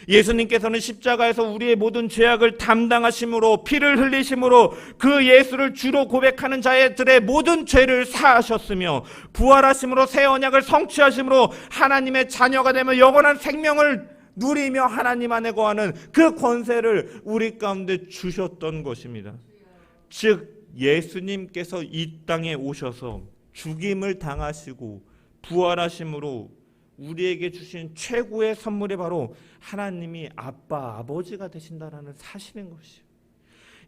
예수님께서는 십자가에서 우리의 모든 죄악을 담당하심으로, 피를 흘리심으로 그 예수를 주로 고백하는 자들의 모든 죄를 사하셨으며, 부활하심으로 새 언약을 성취하심으로 하나님의 자녀가 되며 영원한 생명을 누리며 하나님 안에 거하는 그 권세를 우리 가운데 주셨던 것입니다. 즉 예수님께서 이 땅에 오셔서 죽임을 당하시고 부활하심으로 우리에게 주신 최고의 선물이 바로 하나님이 아빠, 아버지가 되신다라는 사실인 것이에요.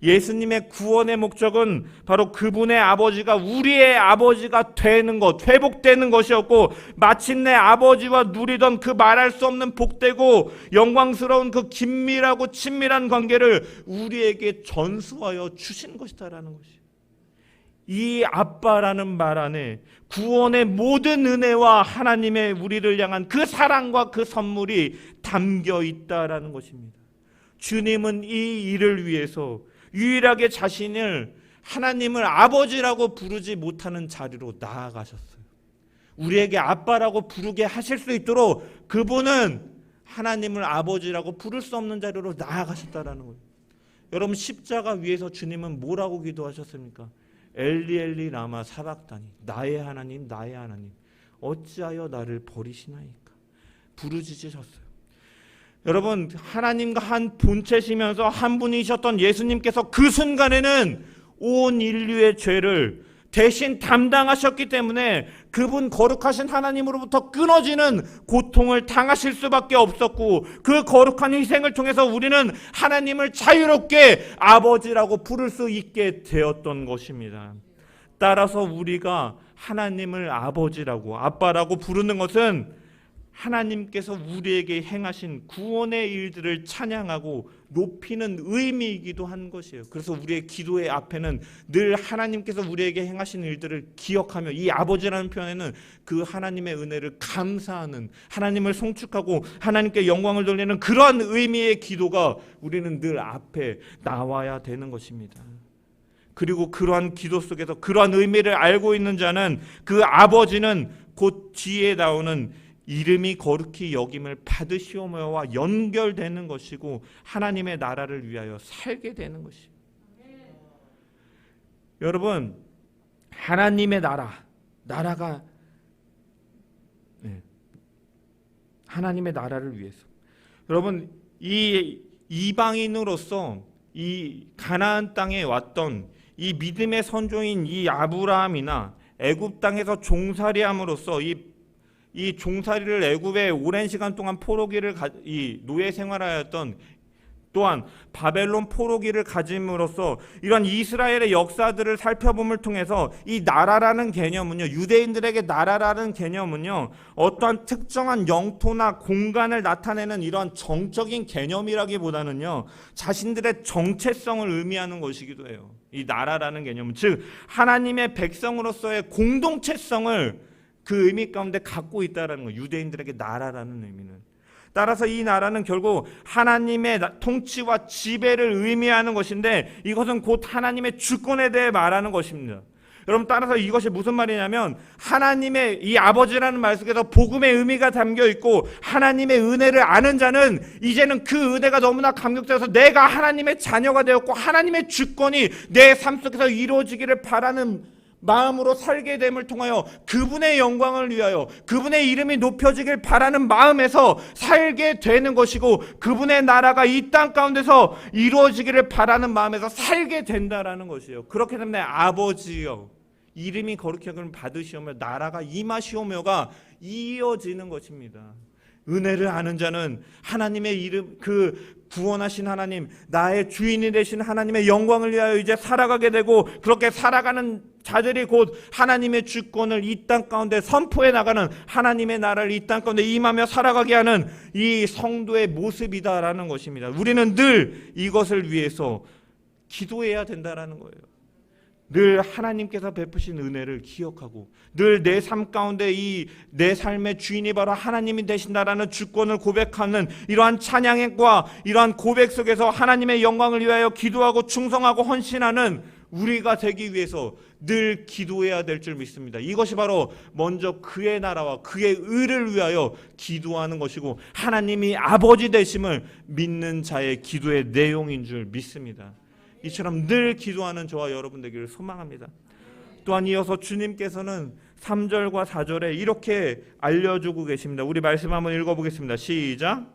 예수님의 구원의 목적은 바로 그분의 아버지가 우리의 아버지가 되는 것, 회복되는 것이었고, 마침내 아버지와 누리던 그 말할 수 없는 복되고 영광스러운 그 긴밀하고 친밀한 관계를 우리에게 전수하여 주신 것이다라는 것이에요. 이 아빠라는 말 안에 구원의 모든 은혜와 하나님의 우리를 향한 그 사랑과 그 선물이 담겨 있다라는 것입니다. 주님은 이 일을 위해서 유일하게 자신을 하나님을 아버지라고 부르지 못하는 자리로 나아가셨어요. 우리에게 아빠라고 부르게 하실 수 있도록 그분은 하나님을 아버지라고 부를 수 없는 자리로 나아가셨다라는 거예요. 여러분, 십자가 위에서 주님은 뭐라고 기도하셨습니까? 엘리 엘리 라마 사박다니, 나의 하나님 나의 하나님 어찌하여 나를 버리시나이까 부르짖으셨어요. 여러분, 하나님과 한 본체시면서 한 분이셨던 예수님께서 그 순간에는 온 인류의 죄를 대신 담당하셨기 때문에 그분 거룩하신 하나님으로부터 끊어지는 고통을 당하실 수밖에 없었고, 그 거룩한 희생을 통해서 우리는 하나님을 자유롭게 아버지라고 부를 수 있게 되었던 것입니다. 따라서 우리가 하나님을 아버지라고, 아빠라고 부르는 것은 하나님께서 우리에게 행하신 구원의 일들을 찬양하고 높이는 의미이기도 한 것이에요. 그래서 우리의 기도의 앞에는 늘 하나님께서 우리에게 행하신 일들을 기억하며, 이 아버지라는 표현에는 그 하나님의 은혜를 감사하는, 하나님을 송축하고 하나님께 영광을 돌리는 그러한 의미의 기도가 우리는 늘 앞에 나와야 되는 것입니다. 그리고 그러한 기도 속에서 그러한 의미를 알고 있는 자는 그 아버지는 곧 뒤에 나오는 이름이 거룩히 여김을 받으시오며와 연결되는 것이고 하나님의 나라를 위하여 살게 되는 것이에요. 여러분, 하나님의 나라가 하나님의 나라를 위해서, 여러분, 이 이방인으로서 이 가나안 땅에 왔던 이 믿음의 선조인 이 아브라함이나 애굽 땅에서 종살이함으로써 이 종살이를 애굽에 오랜 시간 동안 이 노예 생활하였던, 또한 바벨론 포로기를 가짐으로써 이런 이스라엘의 역사들을 살펴봄을 통해서 이 나라라는 개념은요, 유대인들에게 나라라는 개념은요, 어떠한 특정한 영토나 공간을 나타내는 이런 정적인 개념이라기보다는요, 자신들의 정체성을 의미하는 것이기도 해요. 이 나라라는 개념은, 즉 하나님의 백성으로서의 공동체성을 그 의미 가운데 갖고 있다는 거예요. 유대인들에게 나라라는 의미는. 따라서 이 나라는 결국 하나님의 통치와 지배를 의미하는 것인데, 이것은 곧 하나님의 주권에 대해 말하는 것입니다. 여러분, 따라서 이것이 무슨 말이냐면, 하나님의 이 아버지라는 말 속에서 복음의 의미가 담겨 있고, 하나님의 은혜를 아는 자는 이제는 그 은혜가 너무나 감격되어서 내가 하나님의 자녀가 되었고 하나님의 주권이 내 삶 속에서 이루어지기를 바라는 마음으로 살게 됨을 통하여 그분의 영광을 위하여 그분의 이름이 높여지길 바라는 마음에서 살게 되는 것이고, 그분의 나라가 이 땅 가운데서 이루어지기를 바라는 마음에서 살게 된다라는 것이에요. 그렇기 때문에 아버지여 이름이 거룩히 여김을 받으시오며 나라가 임하시오며가 이어지는 것입니다. 은혜를 아는 자는 하나님의 이름, 그 구원하신 하나님, 나의 주인이 되신 하나님의 영광을 위하여 이제 살아가게 되고, 그렇게 살아가는 자들이 곧 하나님의 주권을 이 땅 가운데 선포해 나가는, 하나님의 나라를 이 땅 가운데 임하며 살아가게 하는 이 성도의 모습이다라는 것입니다. 우리는 늘 이것을 위해서 기도해야 된다라는 거예요. 늘 하나님께서 베푸신 은혜를 기억하고, 늘 내 삶 가운데 이 내 삶의 주인이 바로 하나님이 되신다라는 주권을 고백하는 이러한 찬양과 이러한 고백 속에서 하나님의 영광을 위하여 기도하고 충성하고 헌신하는 우리가 되기 위해서 늘 기도해야 될 줄 믿습니다. 이것이 바로 먼저 그의 나라와 그의 의를 위하여 기도하는 것이고, 하나님이 아버지 되심을 믿는 자의 기도의 내용인 줄 믿습니다. 이처럼 늘 기도하는 저와 여러분 되기를 소망합니다. 또한 이어서 주님께서는 3절과 4절에 이렇게 알려주고 계십니다. 우리 말씀 한번 읽어보겠습니다. 시작.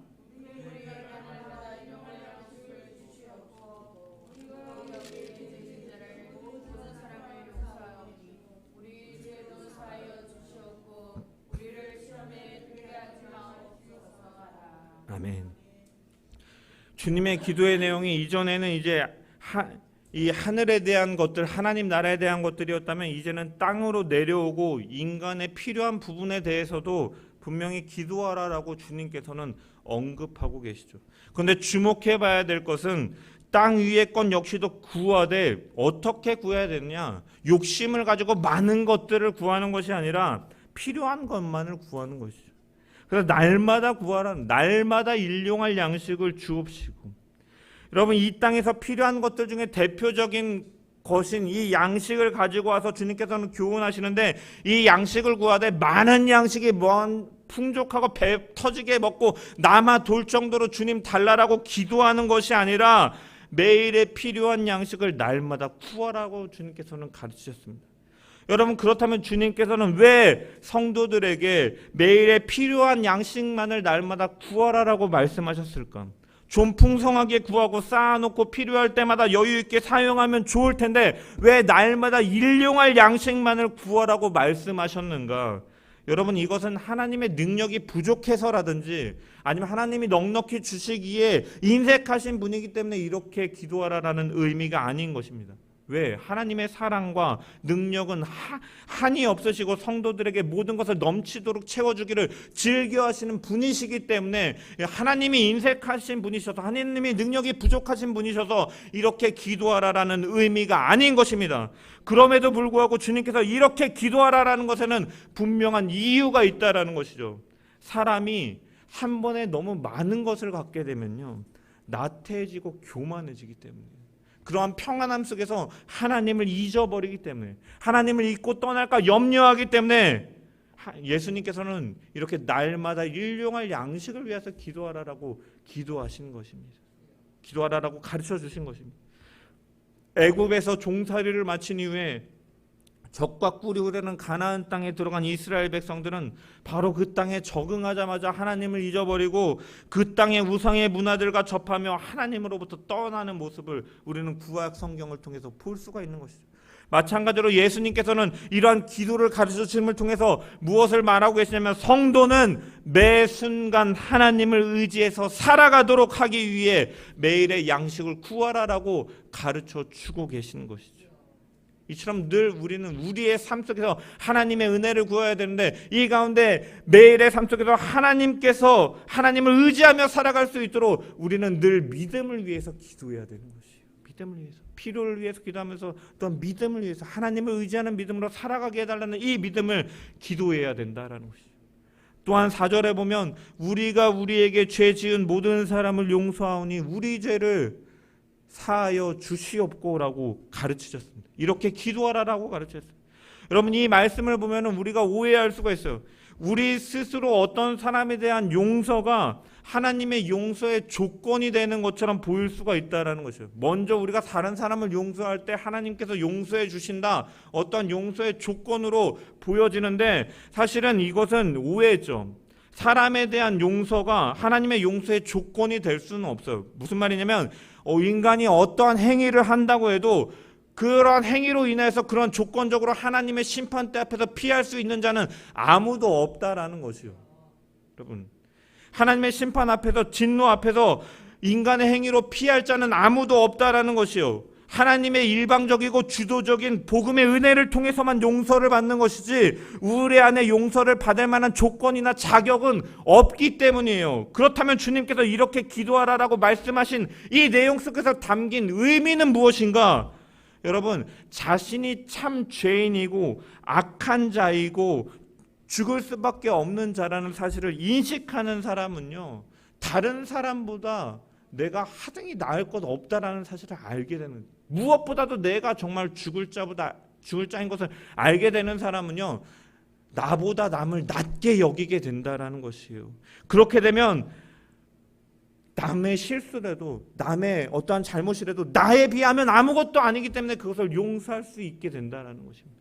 아멘. 주님의 기도의 내용이 이전에는 이제 이 하늘에 대한 것들, 하나님 나라에 대한 것들이었다면, 이제는 땅으로 내려오고 인간의 필요한 부분에 대해서도 분명히 기도하라라고 주님께서는 언급하고 계시죠. 그런데 주목해 봐야 될 것은 땅 위의 것 역시도 구하되 어떻게 구해야 되느냐, 욕심을 가지고 많은 것들을 구하는 것이 아니라 필요한 것만을 구하는 것이죠. 그래서 날마다 구하라, 날마다 일용할 양식을 주옵시고. 여러분, 이 땅에서 필요한 것들 중에 대표적인 것인 이 양식을 가지고 와서 주님께서는 교훈하시는데, 이 양식을 구하되 많은 양식이 풍족하고 배 터지게 먹고 남아 돌 정도로 주님 달라라고 기도하는 것이 아니라, 매일의 필요한 양식을 날마다 구하라고 주님께서는 가르치셨습니다. 여러분, 그렇다면 주님께서는 왜 성도들에게 매일의 필요한 양식만을 날마다 구하라라고 말씀하셨을까? 좀 풍성하게 구하고 쌓아놓고 필요할 때마다 여유 있게 사용하면 좋을 텐데 왜 날마다 일용할 양식만을 구하라고 말씀하셨는가? 여러분, 이것은 하나님의 능력이 부족해서라든지 아니면 하나님이 넉넉히 주시기에 인색하신 분이기 때문에 이렇게 기도하라라는 의미가 아닌 것입니다. 왜? 하나님의 사랑과 능력은 한이 없으시고 성도들에게 모든 것을 넘치도록 채워주기를 즐겨하시는 분이시기 때문에 하나님이 인색하신 분이셔서 하나님이 능력이 부족하신 분이셔서 이렇게 기도하라라는 의미가 아닌 것입니다. 그럼에도 불구하고 주님께서 이렇게 기도하라라는 것에는 분명한 이유가 있다라는 것이죠. 사람이 한 번에 너무 많은 것을 갖게 되면요, 나태해지고 교만해지기 때문에, 그러한 평안함 속에서 하나님을 잊어버리기 때문에, 하나님을 잊고 떠날까 염려하기 때문에 예수님께서는 이렇게 날마다 일용할 양식을 위해서 기도하라라고 기도하신 것입니다. 기도하라라고 가르쳐 주신 것입니다. 애굽에서 종살이를 마친 이후에 적과 꿀이 흐르는 가나안 땅에 들어간 이스라엘 백성들은 바로 그 땅에 적응하자마자 하나님을 잊어버리고 그 땅의 우상의 문화들과 접하며 하나님으로부터 떠나는 모습을 우리는 구약 성경을 통해서 볼 수가 있는 것이죠. 마찬가지로 예수님께서는 이러한 기도를 가르쳐 주심을 통해서 무엇을 말하고 계시냐면, 성도는 매 순간 하나님을 의지해서 살아가도록 하기 위해 매일의 양식을 구하라라고 가르쳐 주고 계시는 것이죠. 이처럼 늘 우리는 우리의 삶 속에서 하나님의 은혜를 구해야 되는데, 이 가운데 매일의 삶 속에서 하나님께서 하나님을 의지하며 살아갈 수 있도록 우리는 늘 믿음을 위해서 기도해야 되는 것이에요. 믿음을 위해서, 필요를 위해서 기도하면서 또한 믿음을 위해서 하나님을 의지하는 믿음으로 살아가게 해달라는 이 믿음을 기도해야 된다라는 것이죠. 또한 4절에 보면 우리가 우리에게 죄 지은 모든 사람을 용서하오니 우리 죄를 사하여 주시옵고라고 가르치셨습니다. 이렇게 기도하라라고 가르쳤어요. 여러분, 이 말씀을 보면 우리가 오해할 수가 있어요. 우리 스스로 어떤 사람에 대한 용서가 하나님의 용서의 조건이 되는 것처럼 보일 수가 있다는 것이에요. 먼저 우리가 다른 사람을 용서할 때 하나님께서 용서해 주신다, 어떤 용서의 조건으로 보여지는데, 사실은 이것은 오해죠. 사람에 대한 용서가 하나님의 용서의 조건이 될 수는 없어요. 무슨 말이냐면, 인간이 어떠한 행위를 한다고 해도 그러한 행위로 인해서 그런 조건적으로 하나님의 심판대 앞에서 피할 수 있는 자는 아무도 없다라는 것이요. 여러분, 하나님의 심판 앞에서, 진노 앞에서 인간의 행위로 피할 자는 아무도 없다라는 것이요. 하나님의 일방적이고 주도적인 복음의 은혜를 통해서만 용서를 받는 것이지 우리 안에 용서를 받을 만한 조건이나 자격은 없기 때문이에요. 그렇다면 주님께서 이렇게 기도하라라고 말씀하신 이 내용 속에서 담긴 의미는 무엇인가? 여러분, 자신이 참 죄인이고 악한 자이고 죽을 수밖에 없는 자라는 사실을 인식하는 사람은요, 다른 사람보다 내가 하등이 나을 것 없다라는 사실을 알게 되는, 무엇보다도 내가 정말 죽을 자인 것을 알게 되는 사람은요, 나보다 남을 낮게 여기게 된다라는 것이에요. 그렇게 되면 남의 실수라도, 남의 어떠한 잘못이라도 나에 비하면 아무것도 아니기 때문에 그것을 용서할 수 있게 된다라는 것입니다.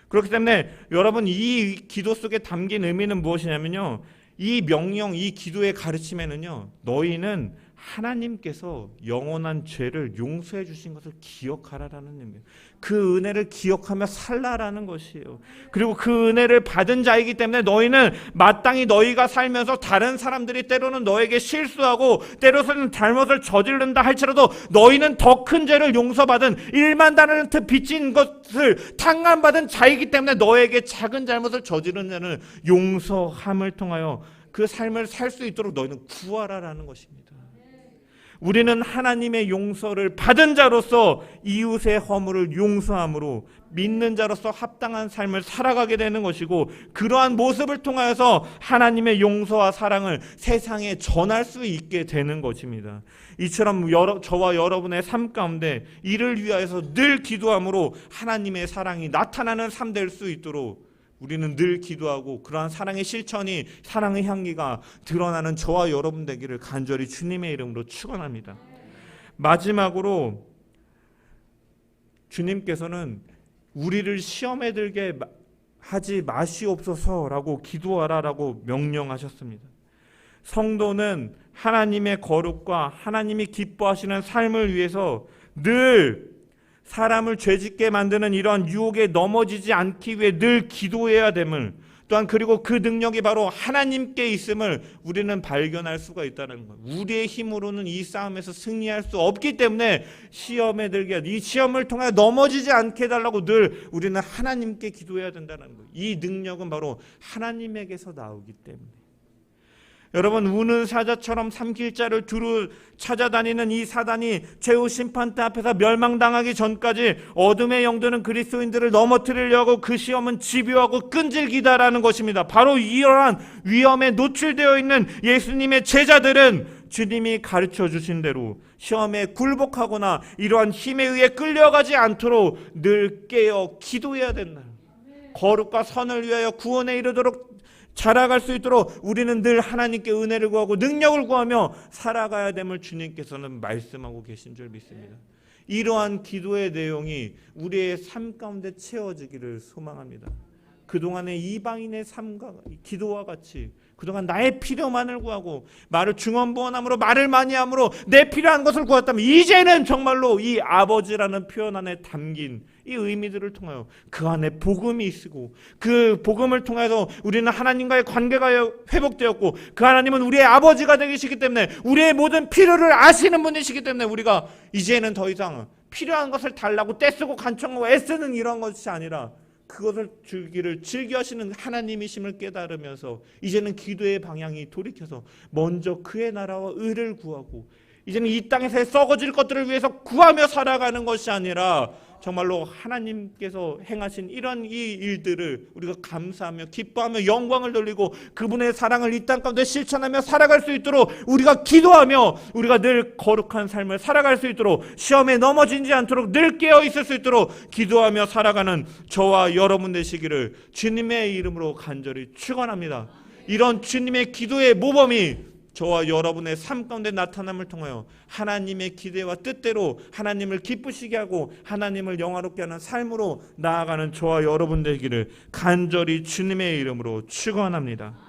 그렇기 때문에 여러분, 이 기도 속에 담긴 의미는 무엇이냐면요, 이 명령, 이 기도의 가르침에는요, 너희는 하나님께서 영원한 죄를 용서해 주신 것을 기억하라라는 의미예요. 그 은혜를 기억하며 살라라는 것이에요. 그리고 그 은혜를 받은 자이기 때문에 너희는 마땅히 너희가 살면서 다른 사람들이 때로는 너에게 실수하고 때로는 잘못을 저지른다 할지라도 너희는 더 큰 죄를 용서받은 1만 달란트 빚진 것을 탕감받은 자이기 때문에 너에게 작은 잘못을 저지른 자는 용서함을 통하여 그 삶을 살 수 있도록 너희는 구하라라는 것입니다. 우리는 하나님의 용서를 받은 자로서 이웃의 허물을 용서함으로 믿는 자로서 합당한 삶을 살아가게 되는 것이고, 그러한 모습을 통하여서 하나님의 용서와 사랑을 세상에 전할 수 있게 되는 것입니다. 이처럼 저와 여러분의 삶 가운데 이를 위하여서 늘 기도함으로 하나님의 사랑이 나타나는 삶 될 수 있도록 우리는 늘 기도하고 그러한 사랑의 실천이, 사랑의 향기가 드러나는 저와 여러분 되기를 간절히 주님의 이름으로 축원합니다. 마지막으로 주님께서는 우리를 시험에 들게 하지 마시옵소서라고 기도하라라고 명령하셨습니다. 성도는 하나님의 거룩과 하나님이 기뻐하시는 삶을 위해서 늘 사람을 죄짓게 만드는 이러한 유혹에 넘어지지 않기 위해 늘 기도해야 됨을, 또한 그리고 그 능력이 바로 하나님께 있음을 우리는 발견할 수가 있다는 거예요. 우리의 힘으로는 이 싸움에서 승리할 수 없기 때문에 시험에 들게, 이 시험을 통해 넘어지지 않게 해달라고 늘 우리는 하나님께 기도해야 된다는 거예요. 이 능력은 바로 하나님에게서 나오기 때문에. 여러분, 우는 사자처럼 삼킬자를 두루 찾아다니는 이 사단이 최후 심판대 앞에서 멸망당하기 전까지 어둠의 영들은 그리스도인들을 넘어뜨리려고 그 시험은 집요하고 끈질기다라는 것입니다. 바로 이러한 위험에 노출되어 있는 예수님의 제자들은 주님이 가르쳐 주신 대로 시험에 굴복하거나 이러한 힘에 의해 끌려가지 않도록 늘 깨어 기도해야 된다. 거룩과 선을 위하여 구원에 이르도록 자라갈 수 있도록 우리는 늘 하나님께 은혜를 구하고 능력을 구하며 살아가야 됨을 주님께서는 말씀하고 계신 줄 믿습니다. 이러한 기도의 내용이 우리의 삶 가운데 채워지기를 소망합니다. 그동안의 이방인의 삶과 기도와 같이 그동안 나의 필요만을 구하고 말을 중언부언함으로 말을 많이 함으로 내 필요한 것을 구했다면 이제는 정말로 이 아버지라는 표현 안에 담긴 이 의미들을 통하여 그 안에 복음이 있고 그 복음을 통해서 우리는 하나님과의 관계가 회복되었고 그 하나님은 우리의 아버지가 되시기 때문에 우리의 모든 필요를 아시는 분이시기 때문에 우리가 이제는 더 이상 필요한 것을 달라고 떼쓰고 간청하고 애쓰는 이런 것이 아니라 그것을 주기를 즐겨하시는 하나님이심을 깨달으면서 이제는 기도의 방향이 돌이켜서 먼저 그의 나라와 의를 구하고 이제는 이 땅에서의 썩어질 것들을 위해서 구하며 살아가는 것이 아니라 정말로 하나님께서 행하신 이런 이 일들을 우리가 감사하며 기뻐하며 영광을 돌리고 그분의 사랑을 이 땅 가운데 실천하며 살아갈 수 있도록 우리가 기도하며 우리가 늘 거룩한 삶을 살아갈 수 있도록 시험에 넘어지지 않도록 늘 깨어 있을 수 있도록 기도하며 살아가는 저와 여러분 되시기를 주님의 이름으로 간절히 축원합니다. 이런 주님의 기도의 모범이 저와 여러분의 삶 가운데 나타남을 통하여 하나님의 기대와 뜻대로 하나님을 기쁘시게 하고 하나님을 영화롭게 하는 삶으로 나아가는 저와 여러분 되기를 간절히 주님의 이름으로 축원합니다.